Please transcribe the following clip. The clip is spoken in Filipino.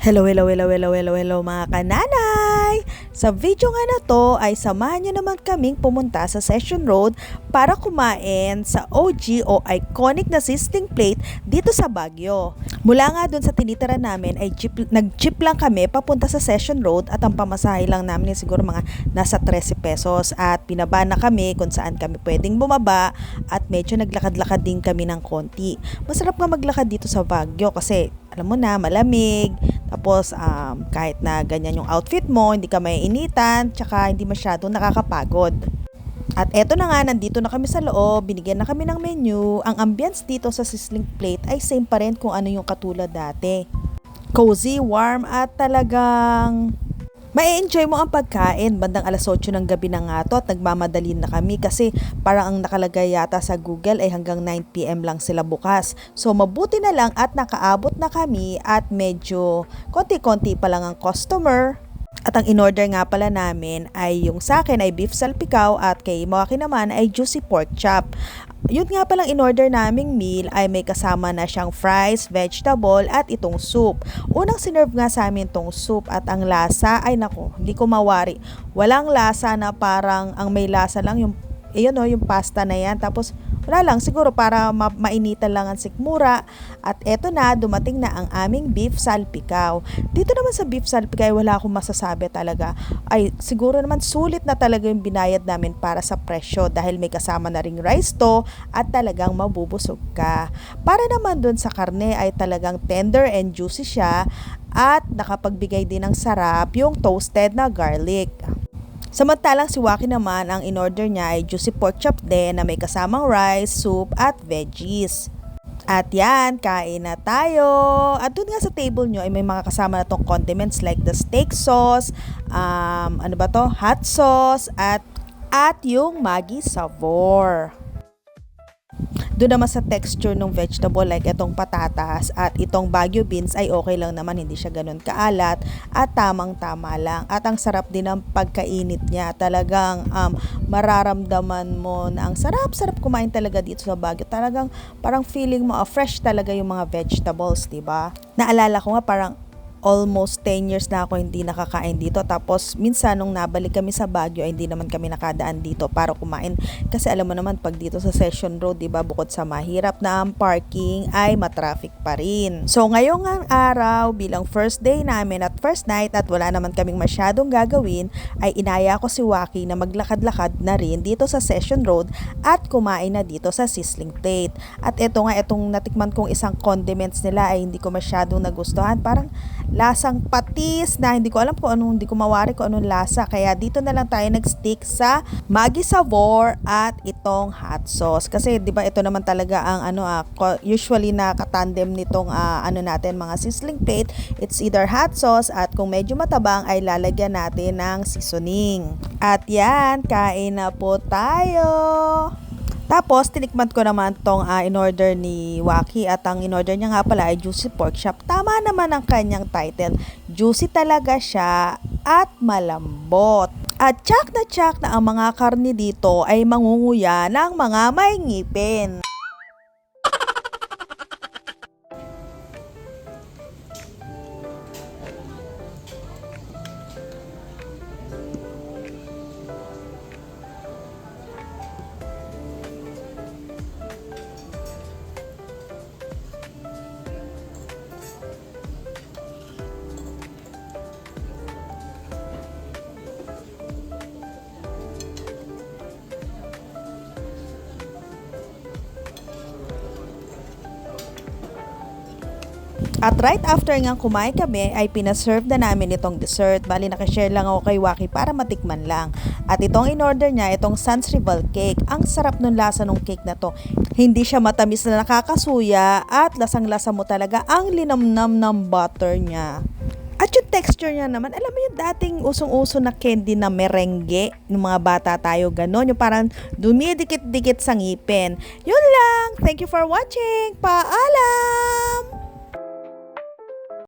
Hello, hello, hello, hello, hello, hello mga kananay! Sa video nga na to ay samahan nyo naman kaming pumunta sa Session Road para kumain sa OG o iconic na sizzling plate dito sa Baguio. Mula nga dun sa tinitira namin ay nag-jeep lang kami papunta sa Session Road at ang pamasahe lang namin ay siguro mga nasa 13 pesos at pinaba na kami kung saan kami pwedeng bumaba at medyo naglakad-lakad din kami ng konti. Masarap nga maglakad dito sa Baguio kasi alam mo na, malamig. Tapos, kahit na ganyan yung outfit mo, hindi ka maiinitan, tsaka hindi masyado nakakapagod. At eto na nga, nandito na kami sa loob, binigyan na kami ng menu. Ang ambience dito sa sizzling plate ay same pa rin kung ano yung katulad dati. Cozy, warm, at talagang ma-enjoy mo ang pagkain. Bandang alas 8 ng gabi na nga to at nagmamadali na kami kasi parang ang nakalagay yata sa Google ay hanggang 9 PM lang sila bukas. So mabuti na lang at nakaabot na kami at medyo konti-konti pa lang ang customer. At ang in-order nga pala namin ay yung sa akin ay beef salpikaw at kay Mawaki naman ay juicy pork chop. Yun nga palang in-order naming meal ay may kasama na siyang fries, vegetable at itong soup. Unang sinerve nga sa amin itong soup at ang lasa ay nako, hindi ko mawari. Walang lasa na parang ang may lasa lang yung yung pasta na yan. Tapos wala lang, siguro para mainitan lang ang sikmura. At eto na, dumating na ang aming beef salpikaw. Dito naman sa beef salpikaw, wala akong masasabi talaga. Ay, siguro naman sulit na talaga yung binayad namin para sa presyo dahil may kasama na ring rice to at talagang mabubusog ka. Para naman dun sa karne ay talagang tender and juicy siya at nakapagbigay din ng sarap yung toasted na garlic. Samantalang si Waki naman, ang in-order niya ay juicy pork chop din na may kasamang rice, soup at veggies. At yan, kain na tayo. At dun nga sa table nyo ay may mga kasama na tong condiments like the steak sauce, hot sauce, at yung Maggi Savor. Doon naman sa texture ng vegetable like itong patatas at itong Baguio beans ay okay lang naman, hindi siya ganun kaalat at tamang-tama lang. At ang sarap din ng pagkainit niya. Talagang mararamdaman mo na ang sarap-sarap kumain talaga dito sa Baguio. Talagang parang feeling mo fresh talaga yung mga vegetables, 'di ba? Naalala ko nga parang almost 10 years na ako hindi nakakain dito. Tapos minsan nung nabalik kami sa Baguio ay hindi naman kami nakadaan dito para kumain. Kasi alam mo naman pag dito sa Session Road, 'di ba, bukod sa mahirap na ang parking ay matraffic pa rin. So ngayong araw bilang first day namin at first night at wala naman kaming masyadong gagawin, ay inaya ko si Waki na maglakad-lakad na rin dito sa Session Road at kumain na dito sa sizzling plate. At itong natikman kong isang condiments nila ay hindi ko masyadong nagustuhan. Parang lasang patis na hindi ko alam kung anong, hindi ko mawari kung anong lasa. Kaya dito na lang tayo nag-stick sa Maggi Savor at itong hot sauce. Kasi 'di ba ito naman talaga ang usually na katandem nitong natin mga sizzling plate. It's either hot sauce at kung medyo matabang ay lalagyan natin ng seasoning. At yan, kain na po tayo. Tapos, tinikman ko naman tong in-order ni Waki at ang in-order niya nga pala ay juicy pork chop. Tama naman ang kanyang title. Juicy talaga siya at malambot. At tsak na ang mga karne dito ay mangunguya ng mga may ngipin. At right after nga kumain kami ay pinaserve na namin itong dessert. Bali nakashare lang ako kay Waki para matikman lang. At itong in-order niya, itong Sans Rival cake. Ang sarap ng lasa ng cake na to. Hindi siya matamis na nakakasuya at lasang-lasa mo talaga ang linamnam ng butter niya. At yung texture niya naman, alam mo yung dating usong-uso na candy na merengue, ng mga bata tayo, ganon. Yung parang dumidikit-dikit sa ngipin. Yun lang. Thank you for watching. Paalam!